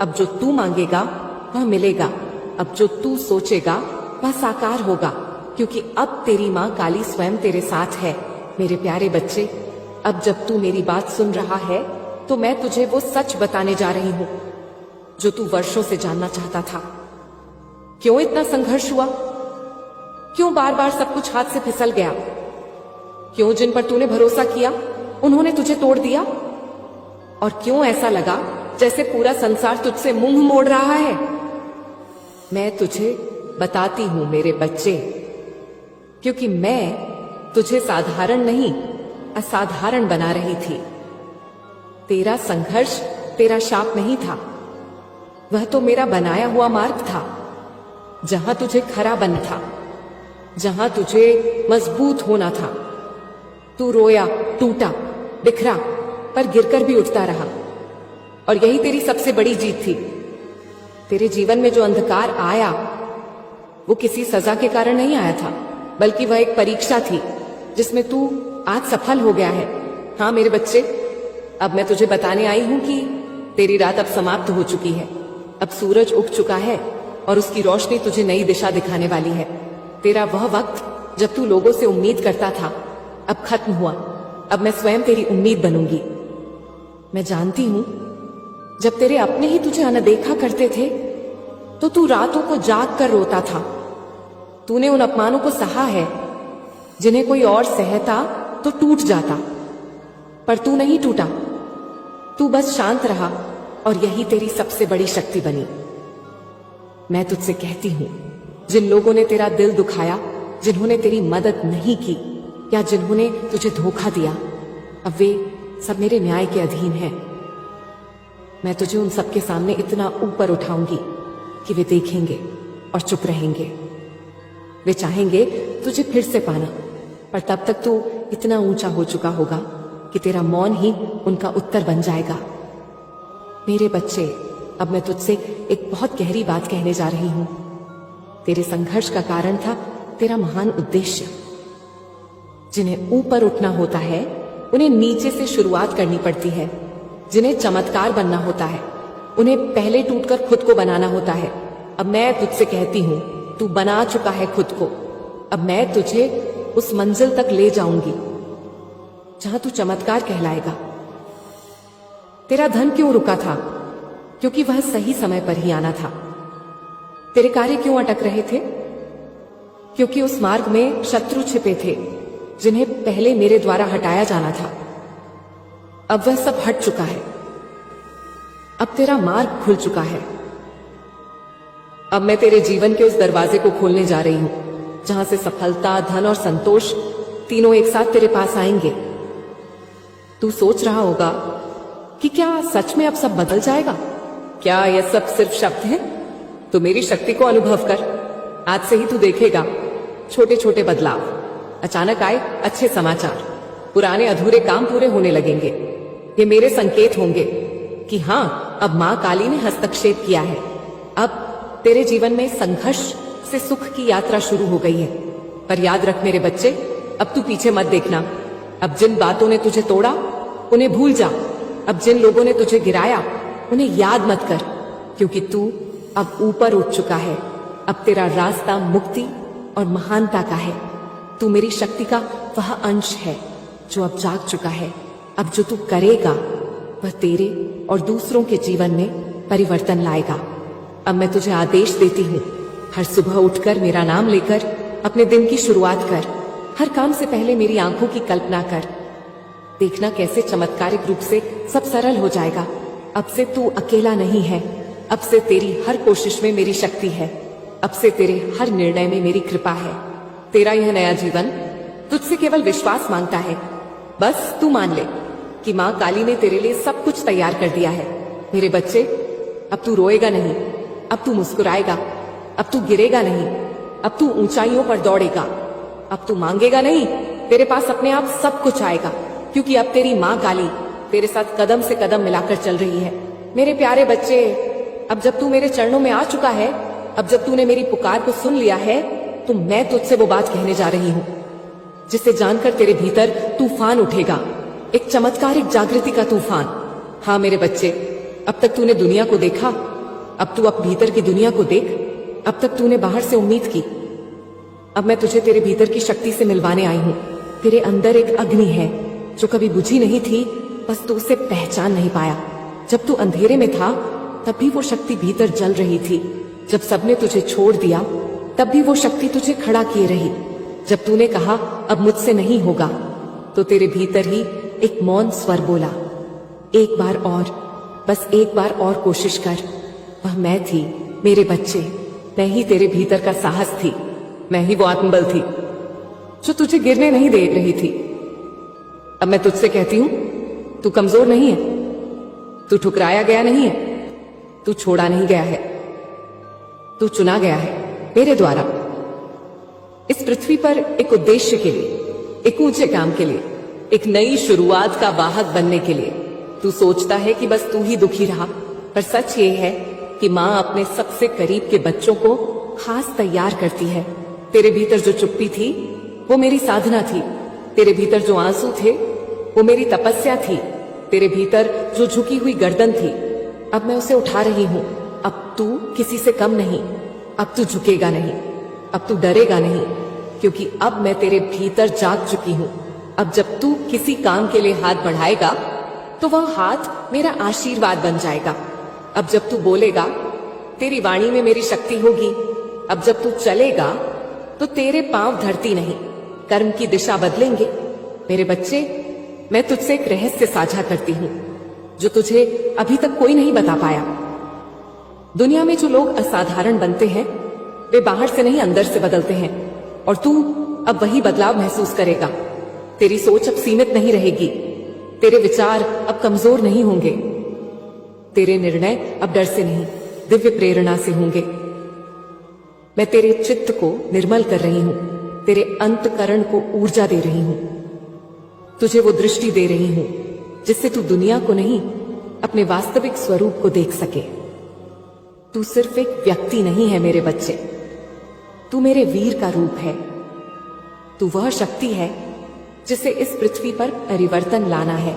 अब जो तू मांगेगा वह मिलेगा, अब जो तू सोचेगा वह साकार होगा, क्योंकि अब तेरी माँ काली स्वयं तेरे साथ है। मेरे प्यारे बच्चे, अब जब तू मेरी बात सुन रहा है तो मैं तुझे वो सच बताने जा रही हूँ जो तू वर्षों से जानना चाहता था। क्यों इतना संघर्ष हुआ? क्यों बार बार सब कुछ हाथ से फिसल गया? क्यों जिन पर तूने भरोसा किया उन्होंने तुझे तोड़ दिया? और क्यों ऐसा लगा जैसे पूरा संसार तुझसे मुंह मोड़ रहा है? मैं तुझे बताती हूं मेरे बच्चे, क्योंकि मैं तुझे साधारण नहीं असाधारण बना रही थी। तेरा संघर्ष तेरा शाप नहीं था, वह तो मेरा बनाया हुआ मार्ग था, जहां तुझे खरा बनना था, जहां तुझे मजबूत होना था। तू रोया, टूटा, बिखरा, पर गिरकर भी उठता रहा, और यही तेरी सबसे बड़ी जीत थी। तेरे जीवन में जो अंधकार आया वो किसी सजा के कारण नहीं आया था, बल्कि वह एक परीक्षा थी जिसमें तू आज सफल हो गया है। हाँ मेरे बच्चे, अब मैं तुझे बताने आई हूं कि तेरी रात अब समाप्त हो चुकी है। अब सूरज उग चुका है और उसकी रोशनी तुझे नई दिशा दिखाने वाली है। तेरा वह वक्त जब तू लोगों से उम्मीद करता था अब खत्म हुआ। अब मैं स्वयं तेरी उम्मीद बनूंगी। मैं जानती हूं जब तेरे अपने ही तुझे अनदेखा करते थे तो तू रातों को जाग कर रोता था। तूने उन अपमानों को सहा है जिन्हें कोई और सहता तो टूट जाता, पर तू नहीं टूटा। तू बस शांत रहा और यही तेरी सबसे बड़ी शक्ति बनी। मैं तुझसे कहती हूं, जिन लोगों ने तेरा दिल दुखाया, जिन्होंने तेरी मदद नहीं की या जिन्होंने तुझे धोखा दिया, अब वे सब मेरे न्याय के अधीन हैं। मैं तुझे उन सबके सामने इतना ऊपर उठाऊंगी कि वे देखेंगे और चुप रहेंगे। वे चाहेंगे तुझे फिर से पाना, पर तब तक तू इतना ऊंचा हो चुका होगा कि तेरा मौन ही उनका उत्तर बन जाएगा। मेरे बच्चे, अब मैं तुझसे एक बहुत गहरी बात कहने जा रही हूं। तेरे संघर्ष का कारण था तेरा महान उद्देश्य। जिन्हें ऊपर उठना होता है उन्हें नीचे से शुरुआत करनी पड़ती है। जिन्हें चमत्कार बनना होता है उन्हें पहले टूटकर खुद को बनाना होता है। अब मैं तुझसे कहती हूं, तू बना चुका है खुद को। अब मैं तुझे उस मंजिल तक ले जाऊंगी जहां तू चमत्कार कहलाएगा। तेरा धन क्यों रुका था? क्योंकि वह सही समय पर ही आना था। तेरे कार्य क्यों अटक रहे थे? क्योंकि उस मार्ग में शत्रु छिपे थे जिन्हें पहले मेरे द्वारा हटाया जाना था। अब वह सब हट चुका है। अब तेरा मार्ग खुल चुका है। अब मैं तेरे जीवन के उस दरवाजे को खोलने जा रही हूं जहां से सफलता, धन और संतोष तीनों एक साथ तेरे पास आएंगे। तू सोच रहा होगा कि क्या सच में अब सब बदल जाएगा? क्या यह सब सिर्फ शब्द है? तो मेरी शक्ति को अनुभव कर। आज से ही तू देखेगा छोटे छोटे बदलाव। अचानक आए अच्छे समाचार, पुराने अधूरे काम पूरे होने लगेंगे। ये मेरे संकेत होंगे कि हाँ, अब माँ काली ने हस्तक्षेप किया है। अब तेरे जीवन में संघर्ष से सुख की यात्रा शुरू हो गई है। पर याद रख मेरे बच्चे, अब तू पीछे मत देखना। अब जिन बातों ने तुझे तोड़ा उन्हें भूल जा। अब जिन लोगों ने तुझे गिराया उन्हें याद मत कर, क्योंकि तू अब ऊपर उठ चुका है। अब तेरा रास्ता मुक्ति और महानता का है। तू मेरी शक्ति का वह अंश है जो अब जाग चुका है। अब जो तू करेगा वह तेरे और दूसरों के जीवन में परिवर्तन लाएगा। अब मैं तुझे आदेश देती हूँ, हर सुबह उठकर मेरा नाम लेकर अपने दिन की शुरुआत कर। हर काम से पहले मेरी आंखों की कल्पना कर। देखना कैसे चमत्कारिक रूप से सब सरल हो जाएगा। अब से तू अकेला नहीं है। अब से तेरी हर कोशिश में मेरी शक्ति है। अब से तेरे हर निर्णय में मेरी कृपा है। तेरा यह नया जीवन तुझसे केवल विश्वास मांगता है। बस तू मान ले कि माँ काली ने तेरे लिए सब कुछ तैयार कर दिया है। मेरे बच्चे, अब तू रोएगा नहीं, अब तू मुस्कुराएगा। अब तू गिरेगा नहीं, अब तू ऊंचाइयों पर दौड़ेगा। अब तू मांगेगा नहीं, तेरे पास अपने आप सब कुछ आएगा, क्योंकि अब तेरी माँ काली तेरे साथ कदम से कदम मिलाकर चल रही है। मेरे प्यारे बच्चे, अब जब तू मेरे चरणों में आ चुका है, अब जब तूने मेरी पुकार को सुन लिया है, तो मैं तुझसे वो बात कहने जा रही हूँ जिसे जानकर तेरे भीतर तूफान उठेगा, एक चमत्कारिक जागृति का तूफान। हाँ मेरे बच्चे, अब तक तूने दुनिया को देखा, अब तू अब भीतर की दुनिया को देख। अब तक तूने बाहर से उम्मीद की, अब मैं तुझे तेरे भीतर की शक्ति से मिलवाने आई हूँ। तेरे अंदर एक अग्नि है जो कभी बुझी नहीं थी, बस तू उसे पहचान नहीं पाया। जब तू अंधेरे में था तब भी वो शक्ति भीतर जल रही थी। जब सबने तुझे छोड़ दिया तब भी वो शक्ति तुझे खड़ा किए रही। जब तूने कहा अब मुझसे नहीं होगा, तो तेरे भीतर ही एक मौन स्वर बोला, एक बार और, बस एक बार और कोशिश कर। वह मैं थी मेरे बच्चे, मैं ही तेरे भीतर का साहस थी, मैं ही वो आत्मबल थी जो तुझे गिरने नहीं दे रही थी। अब मैं तुझसे कहती हूं, तू कमजोर नहीं है, तू ठुकराया गया नहीं है, तू छोड़ा नहीं गया है, तू चुना गया है मेरे द्वारा। इस पृथ्वी पर एक उद्देश्य के लिए, एक ऊंचे काम के लिए, एक नई शुरुआत का वाहक बनने के लिए। तू सोचता है कि बस तू ही दुखी रहा, पर सच ये है कि माँ अपने सबसे करीब के बच्चों को खास तैयार करती है। तेरे भीतर जो चुप्पी थी वो मेरी साधना थी, तेरे भीतर जो आंसू थे वो मेरी तपस्या थी, तेरे भीतर जो झुकी हुई गर्दन थी अब मैं उसे उठा रही हूं। अब तू किसी से कम नहीं, अब तू झुकेगा नहीं, अब तू डरेगा नहीं, क्योंकि अब मैं तेरे भीतर जाग चुकी हूं। अब जब तू किसी काम के लिए हाथ बढ़ाएगा तो वह हाथ मेरा आशीर्वाद बन जाएगा। अब जब तू बोलेगा तेरी वाणी में मेरी शक्ति होगी। अब जब तू चलेगा तो तेरे पांव धरती नहीं, कर्म की दिशा बदलेंगे। मेरे बच्चे, मैं तुझसे एक रहस्य साझा करती हूं जो तुझे अभी तक कोई नहीं बता पाया। दुनिया में जो लोग असाधारण बनते हैं वे बाहर से नहीं अंदर से बदलते हैं, और तू अब वही बदलाव महसूस करेगा। तेरी सोच अब सीमित नहीं रहेगी, तेरे विचार अब कमजोर नहीं होंगे, तेरे निर्णय अब डर से नहीं दिव्य प्रेरणा से होंगे। मैं तेरे चित्त को निर्मल कर रही हूं, तेरे अंतकरण को ऊर्जा दे रही हूं, तुझे वो दृष्टि दे रही हूं जिससे तू दुनिया को नहीं अपने वास्तविक स्वरूप को देख सके। तू सिर्फ एक व्यक्ति नहीं है मेरे बच्चे, तू मेरे वीर का रूप है। तू वह शक्ति है जिसे इस पृथ्वी पर परिवर्तन लाना है।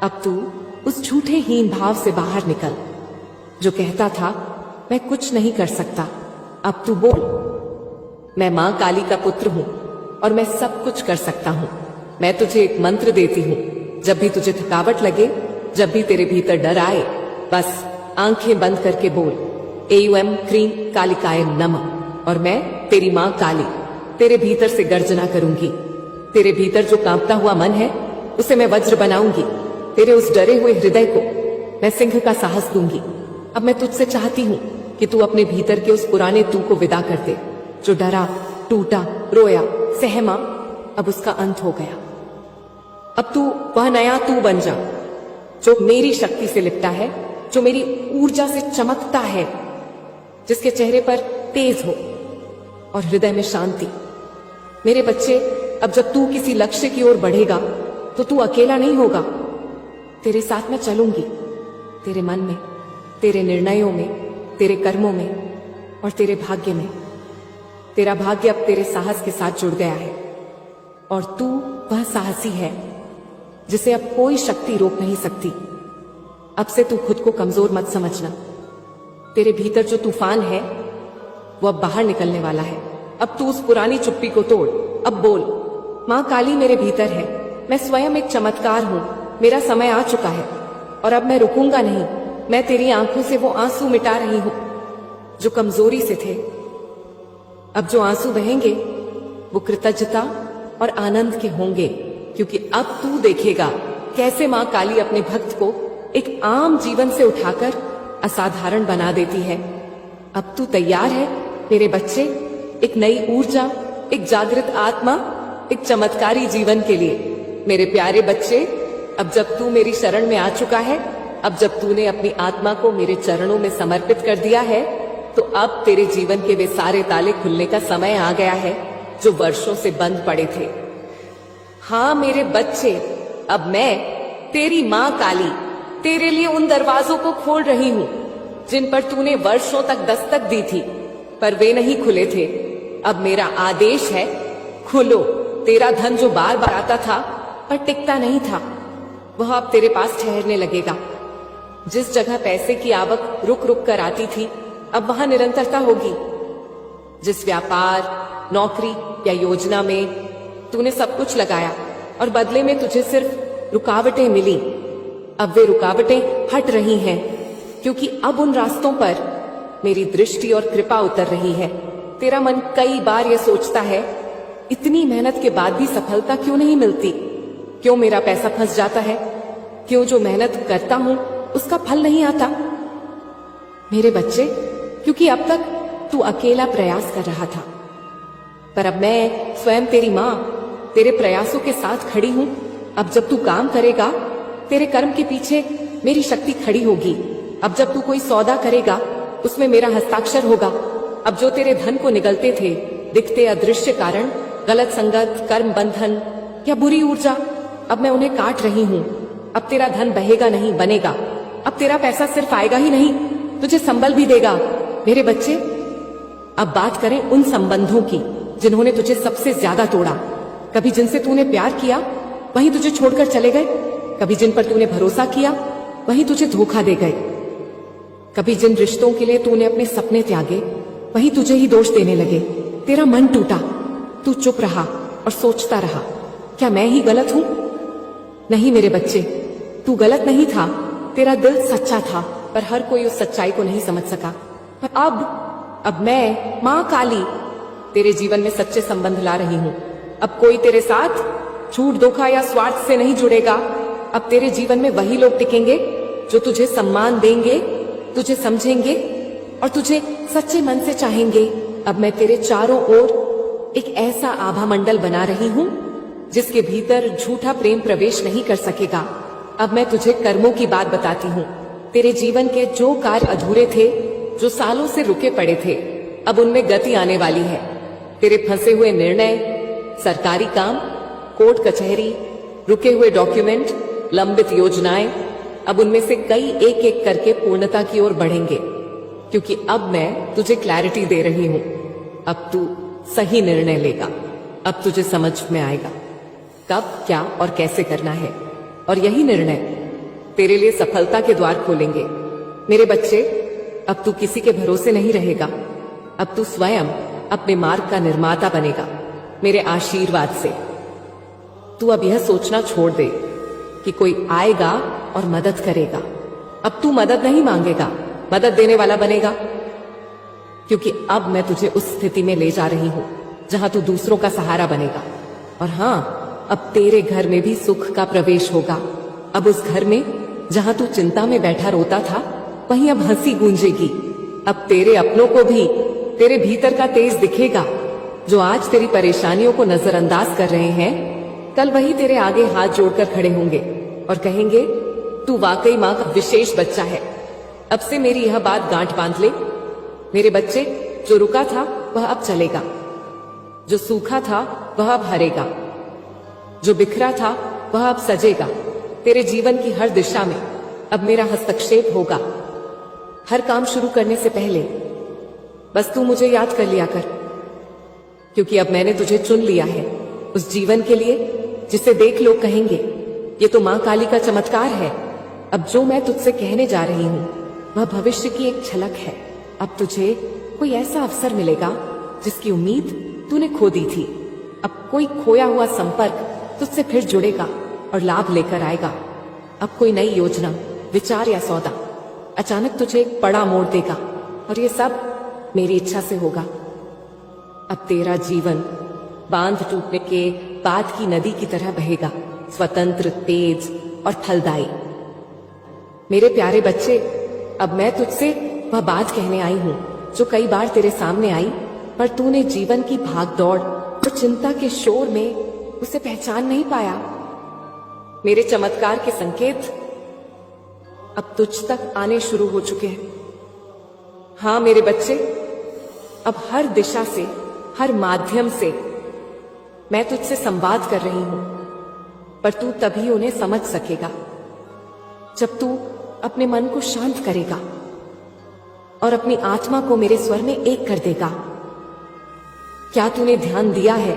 अब तू उस झूठे हीन भाव से बाहर निकल जो कहता था मैं कुछ नहीं कर सकता। अब तू बोल, मैं मां काली का पुत्र हूं और मैं सब कुछ कर सकता हूं। मैं तुझे एक मंत्र देती हूं, जब भी तुझे थकावट लगे, जब भी तेरे भीतर डर आए, बस आंखें बंद करके बोल, एयम क्रीम कालिकाय नमः। और मैं तेरी मां काली तेरे भीतर से गर्जना करूंगी। तेरे भीतर जो कांपता हुआ मन है उसे मैं वज्र बनाऊंगी। तेरे उस डरे हुए हृदय को मैं सिंह का साहस दूंगी। अब मैं तुझसे चाहती हूं कि तू अपने भीतर के उस पुराने तू को विदा कर दे जो डरा, टूटा, रोया, सहमा। अब उसका अंत हो गया। अब तू वह नया तू बन जा जो मेरी शक्ति से लिपटा है, जो मेरी ऊर्जा से चमकता है, जिसके चेहरे पर तेज हो और हृदय में शांति। मेरे बच्चे, अब जब तू किसी लक्ष्य की ओर बढ़ेगा तो तू अकेला नहीं होगा। तेरे साथ मैं चलूंगी, तेरे मन में, तेरे निर्णयों में, तेरे कर्मों में और तेरे भाग्य में। तेरा भाग्य अब तेरे साहस के साथ जुड़ गया है और तू वह साहसी है जिसे अब कोई शक्ति रोक नहीं सकती। अब से तू खुद को कमजोर मत समझना। तेरे भीतर जो तूफान है वो अब बाहर निकलने वाला है। अब तू उस पुरानी चुप्पी को तोड़। अब बोल, मां काली मेरे भीतर है, मैं स्वयं एक चमत्कार हूं, मेरा समय आ चुका है और अब मैं रुकूंगा नहीं। मैं तेरी आंखों से वो आंसू मिटा रही हूं जो कमजोरी से थे। अब जो आंसू बहेंगे वो कृतज्ञता और आनंद के होंगे, क्योंकि अब तू देखेगा कैसे मां काली अपने भक्त को एक आम जीवन से उठाकर असाधारण बना देती है। अब तू तैयार है मेरे बच्चे, एक नई ऊर्जा, एक जागृत आत्मा, एक चमत्कारी जीवन के लिए। मेरे प्यारे बच्चे, अब जब तू मेरी शरण में आ चुका है, अब जब तूने अपनी आत्मा को मेरे चरणों में समर्पित कर दिया है, तो अब तेरे जीवन के वे सारे ताले खुलने का समय आ गया है जो वर्षों से बंद पड़े थे। हाँ मेरे बच्चे, अब मैं तेरी मां काली तेरे लिए उन दरवाजों को खोल रही हूं जिन पर तूने वर्षों तक दस्तक दी थी, पर वे नहीं खुले थे। अब मेरा आदेश है, खुलो। तेरा धन जो बार बार आता था पर टिकता नहीं था, वह अब तेरे पास ठहरने लगेगा। जिस जगह पैसे की आवक रुक रुक कर आती थी, अब वहां निरंतरता होगी। जिस व्यापार, नौकरी या योजना में तूने सब कुछ लगाया और बदले में तुझे सिर्फ रुकावटें मिली, अब वे रुकावटें हट रही हैं, क्योंकि अब उन रास्तों पर मेरी दृष्टि और कृपा उतर रही है। तेरा मन कई बार यह सोचता है, इतनी मेहनत के बाद भी सफलता क्यों नहीं मिलती? क्यों मेरा पैसा फंस जाता है? क्यों जो मेहनत करता हूं उसका फल नहीं आता? मेरे बच्चे, क्योंकि अब तक तू अकेला प्रयास कर रहा था, पर अब मैं स्वयं तेरी मां तेरे प्रयासों के साथ खड़ी हूं। अब जब तू काम करेगा, तेरे कर्म के पीछे मेरी शक्ति खड़ी होगी। अब जब तू कोई सौदा करेगा, उसमें मेरा हस्ताक्षर होगा। अब जो तेरे धन को निगलते थे, दिखते अदृश्य कारण, गलत संगत, कर्म बंधन या बुरी ऊर्जा, अब मैं उन्हें काट रही हूं। अब तेरा धन बहेगा नहीं, बनेगा। अब तेरा पैसा सिर्फ आएगा ही नहीं, तुझे संबल भी देगा। मेरे बच्चे, अब बात करें उन संबंधों की जिन्होंने तुझे सबसे ज्यादा तोड़ा। कभी जिनसे तूने प्यार किया, वहीं तुझे छोड़कर चले गए। कभी जिन पर तूने भरोसा किया, वहीं तुझे धोखा दे गए। कभी जिन रिश्तों के लिए तूने अपने सपने त्यागे, वहीं तुझे ही दोष देने लगे। तेरा मन टूटा, तू चुप रहा और सोचता रहा, क्या मैं ही गलत हूं? नहीं मेरे बच्चे, तू गलत नहीं था। तेरा दिल सच्चा था, पर हर कोई उस सच्चाई को नहीं समझ सका। पर अब मैं मां काली तेरे जीवन में सच्चे संबंध ला रही हूं। अब कोई तेरे साथ झूठ, धोखा या स्वार्थ से नहीं जुड़ेगा। अब तेरे जीवन में वही लोग टिकेंगे जो तुझे सम्मान देंगे, तुझे समझेंगे और तुझे सच्चे मन से चाहेंगे। अब मैं तेरे चारों ओर एक ऐसा आभा मंडल बना रही हूं जिसके भीतर झूठा प्रेम प्रवेश नहीं कर सकेगा। अब मैं तुझे कर्मों की बात बताती हूँ। तेरे जीवन के जो कार्य अधूरे थे, जो सालों से रुके पड़े थे, अब उनमें गति आने वाली है। तेरे फंसे हुए निर्णय, सरकारी काम, कोर्ट कचहरी, रुके हुए डॉक्यूमेंट, लंबित योजनाएं, अब उनमें से कई एक एक करके पूर्णता की ओर बढ़ेंगे, क्योंकि अब मैं तुझे क्लैरिटी दे रही हूं। अब तू सही निर्णय लेगा। अब तुझे समझ में आएगा कब, क्या और कैसे करना है, और यही निर्णय तेरे लिए सफलता के द्वार खोलेंगे। मेरे बच्चे, अब तू किसी के भरोसे नहीं रहेगा। अब तू स्वयं अपने मार्ग का निर्माता बनेगा, मेरे आशीर्वाद से। तू अब यह सोचना छोड़ दे कि कोई आएगा और मदद करेगा। अब तू मदद नहीं मांगेगा, मदद देने वाला बनेगा, क्योंकि अब मैं तुझे उस स्थिति में ले जा रही हूं जहां तू दूसरों का सहारा बनेगा। और हां, अब तेरे घर में भी सुख का प्रवेश होगा। अब उस घर में जहां तू चिंता में बैठा रोता था, वहीं अब हंसी गूंजेगी। अब तेरे अपनों को भी तेरे भीतर का तेज दिखेगा। जो आज तेरी परेशानियों को नजरअंदाज कर रहे हैं, कल वही तेरे आगे हाथ जोड़कर खड़े होंगे और कहेंगे, तू वाकई मां का विशेष बच्चा है। अब से मेरी यह बात गांठ बांध ले। मेरे बच्चे, जो रुका था वह अब चलेगा, जो सूखा था वह अब हरेगा, जो बिखरा था वह अब सजेगा। तेरे जीवन की हर दिशा में अब मेरा हस्तक्षेप होगा। हर काम शुरू करने से पहले बस तू मुझे याद कर लिया कर, क्योंकि अब मैंने तुझे चुन लिया है उस जीवन के लिए जिसे देख लोग कहेंगे, ये तो मां काली का चमत्कार है। अब जो मैं तुझसे कहने जा रही हूं वह भविष्य की एक झलक है। अब तुझे कोई ऐसा अवसर मिलेगा जिसकी उम्मीद तूने खो दी थी। अब कोई खोया हुआ संपर्क तुझसे फिर जुड़ेगा और लाभ लेकर आएगा। अब कोई नई योजना, विचार या सौदा अचानक तुझे एक बड़ा मोड़ देगा, और ये सब मेरी इच्छा से होगा। अब तेरा जीवन बांध टूटने के बाद की नदी की तरह बहेगा, स्वतंत्र, तेज और फलदायी। मेरे प्यारे बच्चे, अब मैं तुझसे वह बात कहने आई हूं जो कई बार तेरे सामने आई, पर तूने जीवन की भागदौड़ और चिंता के शोर में उसे पहचान नहीं पाया। मेरे चमत्कार के संकेत अब तुझ तक आने शुरू हो चुके हैं। हां मेरे बच्चे, अब हर दिशा से, हर माध्यम से मैं तुझसे संवाद कर रही हूं, पर तू तभी उन्हें समझ सकेगा जब तू अपने मन को शांत करेगा और अपनी आत्मा को मेरे स्वर में एक कर देगा। क्या तूने ध्यान दिया है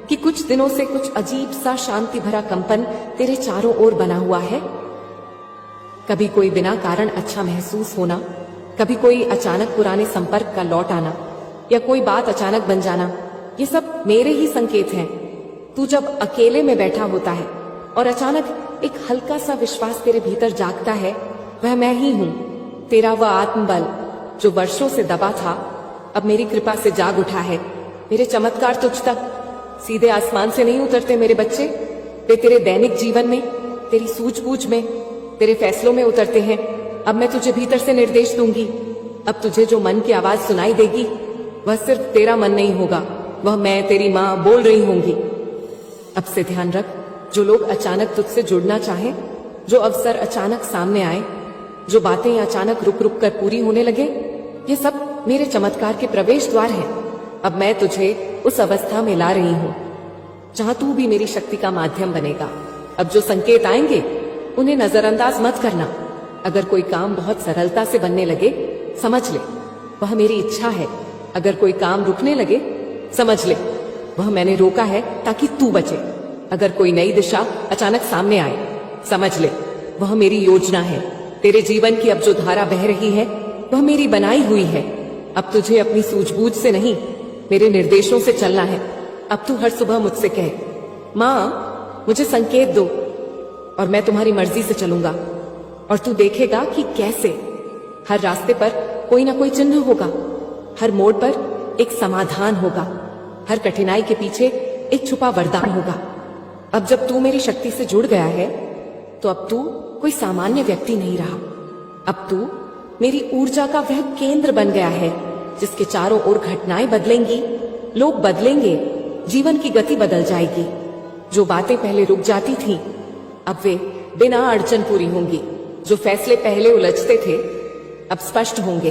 कि कुछ दिनों से कुछ अजीब सा शांति भरा कंपन तेरे चारों ओर बना हुआ है? कभी कोई बिना कारण अच्छा महसूस होना, कभी कोई अचानक पुराने संपर्क का लौट आना, या कोई बात अचानक बन जाना, ये सब मेरे ही संकेत हैं। तू जब अकेले में बैठा होता है और अचानक एक हल्का सा विश्वास तेरे भीतर जागता है, वह मैं ही हूं। तेरा वह आत्मबल जो वर्षों से दबा था, अब मेरी कृपा से जाग उठा है। मेरे चमत्कार तुझ तक सीधे आसमान से नहीं उतरते मेरे बच्चे, वे तेरे दैनिक जीवन में, तेरी सूझबूझ में, तेरे फैसलों में उतरते हैं। अब मैं तुझे भीतर से निर्देश दूंगी। अब तुझे जो मन की आवाज सुनाई देगी, वह सिर्फ तेरा मन नहीं होगा, वह मैं तेरी माँ बोल रही होंगी। अब से ध्यान रख, जो लोग अचानक तुझसे जुड़ना चाहे, जो अवसर अचानक सामने आए, जो बातें अचानक रुक रुक कर पूरी होने लगे, ये सब मेरे चमत्कार के प्रवेश द्वार हैं। अब मैं तुझे उस अवस्था में ला रही हूँ जहां तू भी मेरी शक्ति का माध्यम बनेगा। अब जो संकेत आएंगे उन्हें नजरअंदाज मत करना। अगर कोई काम बहुत सरलता से बनने लगे, समझ ले वह मेरी इच्छा है। अगर कोई काम रुकने लगे, समझ ले वह मैंने रोका है ताकि तू बचे। अगर कोई नई दिशा अचानक सामने आए, समझ ले वह मेरी योजना है। तेरे जीवन की अब जो धारा बह रही है, वह मेरी बनाई हुई है। अब तुझे अपनी सूझबूझ से नहीं, मेरे निर्देशों से चलना है। अब तू हर सुबह मुझसे कहे, माँ मुझे संकेत दो, और मैं तुम्हारी मर्जी से चलूंगा। और तू देखेगा कि कैसे हर रास्ते पर कोई ना कोई चिन्ह होगा, हर मोड़ पर एक समाधान होगा, हर कठिनाई के पीछे एक छुपा वरदान होगा। अब जब तू मेरी शक्ति से जुड़ गया है, तो अब तू कोई सामान्य व्यक्ति नहीं रहा। अब तू मेरी ऊर्जा का वह केंद्र बन गया है जिसके चारों ओर घटनाएं बदलेंगी, लोग बदलेंगे, जीवन की गति बदल जाएगी। जो बातें पहले रुक जाती थीं, अब वे बिना अड़चन पूरी होंगी। जो फैसले पहले उलझते थे, अब स्पष्ट होंगे।